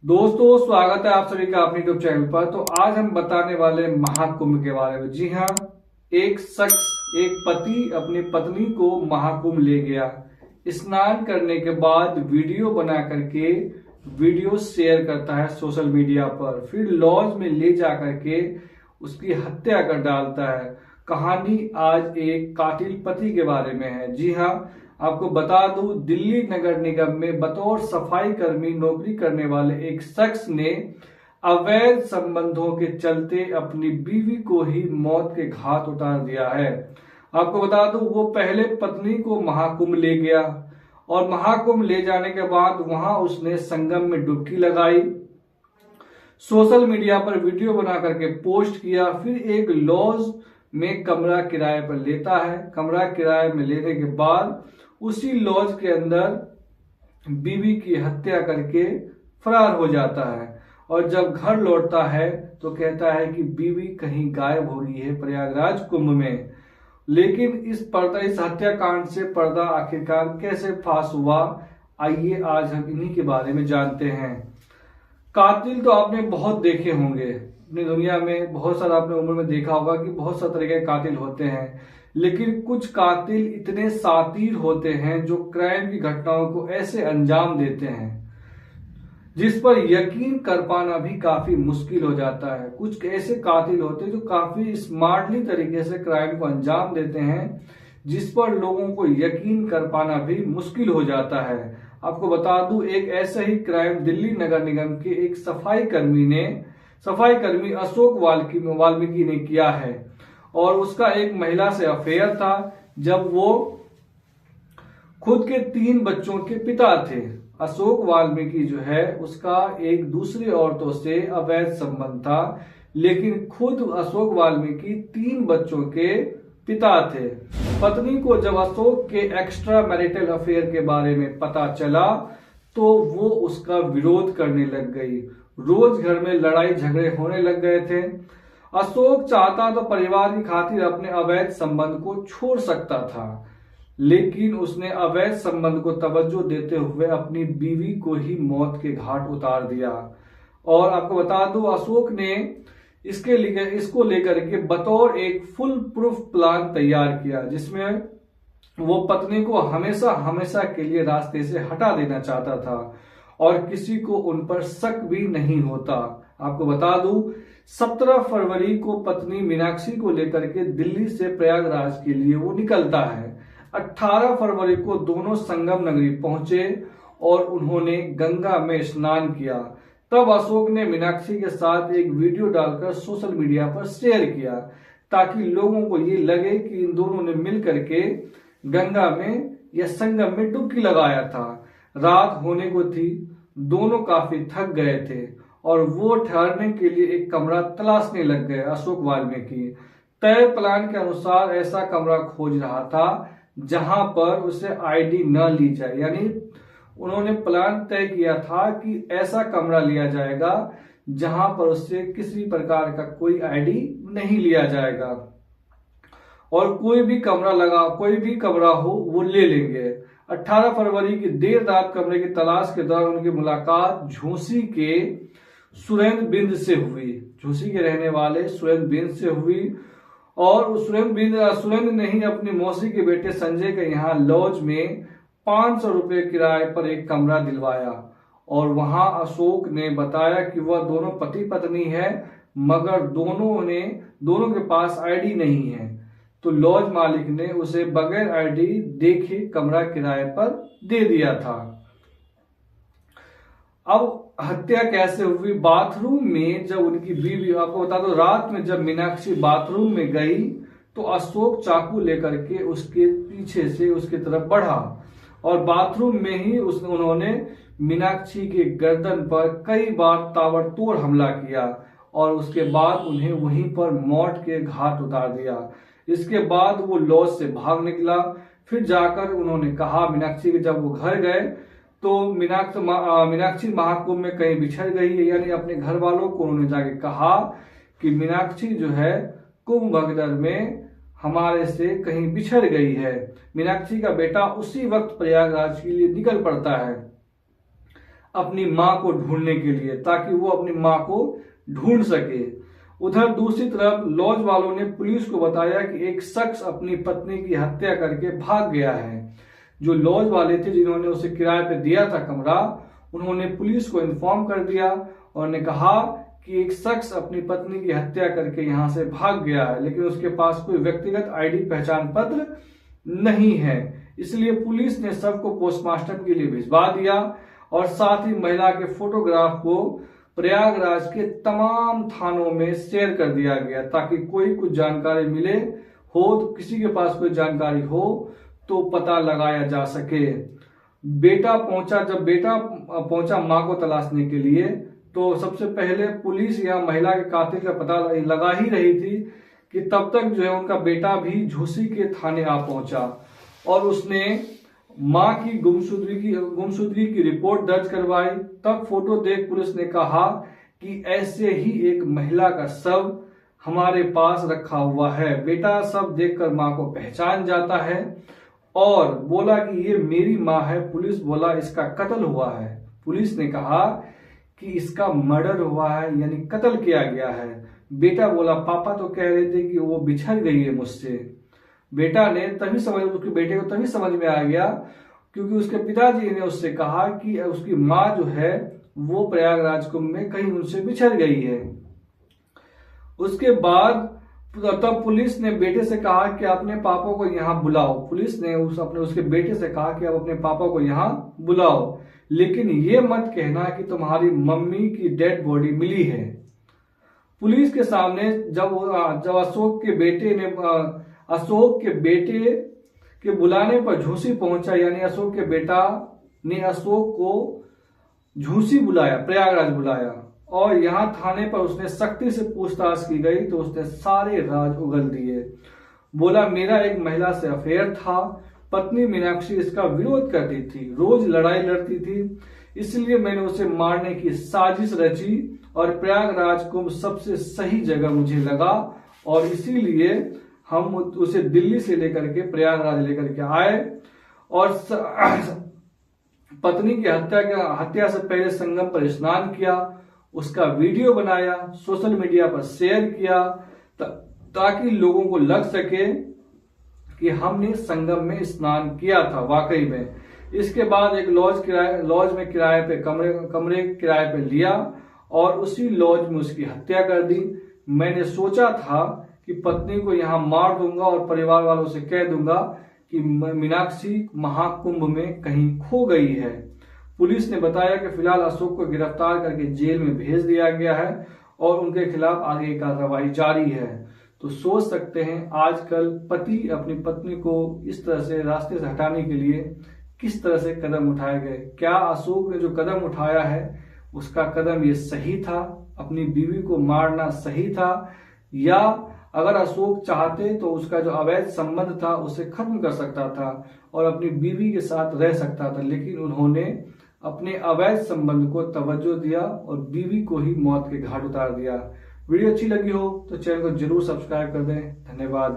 दोस्तों, स्वागत है आप सभी का अपने यूट्यूब चैनल पर। तो आज हम बताने वाले महाकुंभ के बारे में। जी हाँ, एक शख्स, एक पति अपनी पत्नी को महाकुंभ ले गया। स्नान करने के बाद वीडियो बना करके वीडियो शेयर करता है सोशल मीडिया पर, फिर लॉज में ले जा करके उसकी हत्या कर डालता है। कहानी आज एक कातिल पति के बारे में है। जी हाँ, आपको बता दूं, दिल्ली नगर निगम में बतौर सफाई कर्मी नौकरी करने वाले एक शख्स ने अवैध संबंधों के चलते अपनी बीवी को ही मौत के घाट उतार दिया है। आपको बता दूं, वो पहले पत्नी को महाकुंभ ले गया और महाकुंभ ले जाने के बाद वहां उसने संगम में डुबकी लगाई, सोशल मीडिया पर वीडियो बना करके पोस्ट किया, फिर एक लॉज में कमरा किराए पर लेता है। कमरा किराए में लेने के बाद उसी लॉज के अंदर बीवी की हत्या करके फरार हो जाता है और जब घर लौटता है तो कहता है कि बीवी कहीं गायब हो गई है प्रयागराज कुंभ में। लेकिन इस हत्याकांड से पर्दा आखिरकार कैसे फाश हुआ, आइए आज हम इन्हीं के बारे में जानते हैं। कातिल तो आपने बहुत देखे होंगे अपनी दुनिया में, बहुत सारा आपने उम्र में देखा होगा कि बहुत सारे तरह के कातिल होते हैं, लेकिन कुछ कातिल इतने शातिर होते हैं जो क्राइम की घटनाओं को ऐसे अंजाम देते हैं जिस पर यकीन कर पाना भी काफी मुश्किल हो जाता है। कुछ ऐसे कातिल होते हैं जो काफी स्मार्टली तरीके से क्राइम को अंजाम देते हैं जिस पर लोगों को यकीन कर पाना भी मुश्किल हो जाता है। आपको बता दूं, एक ऐसा ही क्राइम दिल्ली नगर निगम के एक सफाई कर्मी अशोक वाल्मीकि ने किया है और उसका एक महिला से अफेयर था जब वो खुद के 3 बच्चों के पिता थे। अशोक वाल्मीकि जो है उसका एक दूसरी औरतों से अवैध संबंध था, लेकिन खुद अशोक वाल्मीकि 3 बच्चों के पिता थे। पत्नी को जब अशोक के एक्स्ट्रा मैरिटल अफेयर के बारे में पता चला तो वो उसका विरोध करने लग गई। रोज घर में लड़ाई झगड़े होने लग गए थे। अशोक चाहता तो परिवार की खातिर अपने अवैध संबंध को छोड़ सकता था, लेकिन उसने अवैध संबंध को तवज्जो देते हुए अपनी बीवी को ही मौत के घाट उतार दिया। और आपको बता दूं, अशोक ने इसको लेकर के बतौर एक फुल प्रूफ प्लान तैयार किया जिसमें वो पत्नी को हमेशा हमेशा के लिए रास्ते से हटा देना चाहता था और किसी को उन पर शक भी नहीं होता। आपको बता दूं, 17 फरवरी को पत्नी मीनाक्षी को लेकर के दिल्ली से प्रयागराज के लिए वो निकलता है। 18 फरवरी को दोनों संगम नगरी पहुंचे और उन्होंने गंगा में स्नान किया। तब अशोक ने मीनाक्षी के साथ एक वीडियो डालकर सोशल मीडिया पर शेयर किया ताकि लोगों को ये लगे कि इन दोनों ने मिल करके गंगा में या संगम में डुबकी लगाया था। रात होने को थी, दोनों काफी थक गए थे और वो ठहरने के लिए एक कमरा तलाशने लग गए। अशोक वाल्मीकि तय प्लान के अनुसार ऐसा कमरा खोज रहा था जहां पर उसे आईडी न ली जाए, यानी उन्होंने प्लान तय किया था कि ऐसा कमरा लिया जाएगा जहां पर उससे किसी प्रकार का कोई आईडी नहीं लिया जाएगा और कोई भी कमरा हो वो ले लेंगे। 18 फरवरी की देर रात कमरे की तलाश के दौरान उनकी मुलाकात झूसी के सुरेंद्र बिंद से हुई। झूसी के रहने वाले सुरेंद्र बिंद से हुई और सुरेंद्र ने ही अपनी मौसी के बेटे संजय के यहाँ लॉज में 500 रुपए किराए पर एक कमरा दिलवाया और वहां अशोक ने बताया कि वह दोनों पति पत्नी है, मगर दोनों के पास आईडी नहीं है। तो लॉज मालिक ने उसे बगैर आईडी देखे कमरा किराए पर दे दिया था। अब हत्या कैसे हुई? बाथरूम में जब उनकी बीवी, आपको बता दो, रात में जब मीनाक्षी बाथरूम में गई तो अशोक चाकू लेकर के उसके पीछे से उसकी तरफ बढ़ा और बाथरूम में ही उन्होंने मीनाक्षी के गर्दन पर कई बार ताबड़तोड़ हमला किया और उसके बाद उन्हें वहीं पर मौत के घाट उतार दिया। इसके बाद वो लॉज से भाग निकला। फिर जाकर उन्होंने कहा मीनाक्षी के, जब वो घर गए तो मीनाक्षी महाकुंभ में कहीं बिछड़ गई है, यानी अपने घर वालों को उन्होंने जाके कहा कि मीनाक्षी जो है कुंभ भगदड़ में हमारे से कहीं बिछड़ गई है। मीनाक्षी का बेटा उसी वक्त प्रयागराज के लिए निकल पड़ता है। अपनी मां को ढूंढने के लिए, ताकि वो अपनी मां को ढूंढ सके। उधर दूसरी तरफ लॉज वालों ने पुलिस को बताया कि एक शख्स अपनी पत्नी की हत्या करके भाग गया है। जो लॉज वाले थे जिन्होंने उसे किराए पे दिया था कमरा, उन्होंने पुलिस को इन्फॉर्म कर दिया और ने कहा कि एक शख्स अपनी पत्नी की हत्या करके यहां से भाग गया है, लेकिन उसके पास कोई व्यक्तिगत आईडी पहचान पत्र नहीं है। इसलिए पुलिस ने शव को पोस्टमार्टम के लिए भिजवा दिया और साथ ही महिला के फोटोग्राफ को प्रयागराज के तमाम थानों में शेयर कर दिया गया, ताकि कोई कुछ जानकारी मिले हो तो किसी के पास कोई जानकारी हो तो पता लगाया जा सके। जब बेटा पहुंचा मां को तलाशने के लिए, तो सबसे पहले पुलिस या महिला के कातिल का पता लगा ही रही थी कि तब तक जो है उनका बेटा भी झूसी के थाने आ पहुंचा और उसने मां की गुमशुदगी की रिपोर्ट दर्ज करवाई। तब फोटो देख पुलिस ने कहा कि ऐसे ही एक महिला का शव हमारे पास रखा हुआ है। बेटा शव देखकर मां को पहचान जाता है और बोला कि ये मेरी मां है। पुलिस बोला इसका कत्ल हुआ है। पुलिस ने कहा कि इसका मर्डर हुआ है, यानी कत्ल किया गया है। बेटा बोला पापा तो कह रहे थे कि वो बिछड़ गई है मुझसे। बेटे को तभी समझ में आ गया क्योंकि उसके पिताजी ने उससे कहा कि उसकी मां जो है वो प्रयागराज कुंभ में कहीं उनसे बिछड़ गई है। उसके बाद तब पुलिस ने बेटे से कहा कि अपने पापा को यहाँ बुलाओ। पुलिस ने उसके बेटे से कहा कि आप अपने पापा को यहाँ बुलाओ, लेकिन ये मत कहना कि तुम्हारी मम्मी की डेड बॉडी मिली है। पुलिस के सामने जब अशोक के बेटे के बुलाने पर झूसी पहुंचा, यानी अशोक के बेटा ने अशोक को झूसी बुलाया, प्रयागराज बुलाया और यहाँ थाने पर उसने सख्ती से पूछताछ की गई तो उसने सारे राज उगल दिए। बोला मेरा एक महिला से अफेयर था, पत्नी मीनाक्षी इसका विरोध करती थी, रोज लड़ाई लड़ती थी, इसलिए मैंने उसे मारने की साजिश रची और प्रयागराज कुंभ सबसे सही जगह मुझे लगा और इसीलिए हम उसे दिल्ली से लेकर के प्रयागराज लेकर के आए और पत्नी की हत्या से पहले संगम पर स्नान किया, उसका वीडियो बनाया, सोशल मीडिया पर शेयर किया ताकि लोगों को लग सके कि हमने संगम में स्नान किया था वाकई में। इसके बाद एक लॉज में किराए पे कमरे किराए पे लिया और उसी लॉज में उसकी हत्या कर दी। मैंने सोचा था कि पत्नी को यहाँ मार दूंगा और परिवार वालों से कह दूंगा कि मीनाक्षी महाकुंभ में कहीं खो गई है। पुलिस ने बताया कि फिलहाल अशोक को गिरफ्तार करके जेल में भेज दिया गया है और उनके खिलाफ आगे कार्रवाई जारी है। तो सोच सकते हैं आजकल पति अपनी पत्नी को इस तरह से रास्ते से हटाने के लिए किस तरह से कदम उठाए गए। क्या अशोक ने जो कदम उठाया है उसका कदम ये सही था, अपनी बीवी को मारना सही था, या अगर अशोक चाहते तो उसका जो अवैध संबंध था उसे खत्म कर सकता था और अपनी बीवी के साथ रह सकता था, लेकिन उन्होंने अपने अवैध संबंध को तवज्जो दिया और बीवी को ही मौत के घाट उतार दिया। वीडियो अच्छी लगी हो तो चैनल को जरूर सब्सक्राइब कर दें। धन्यवाद।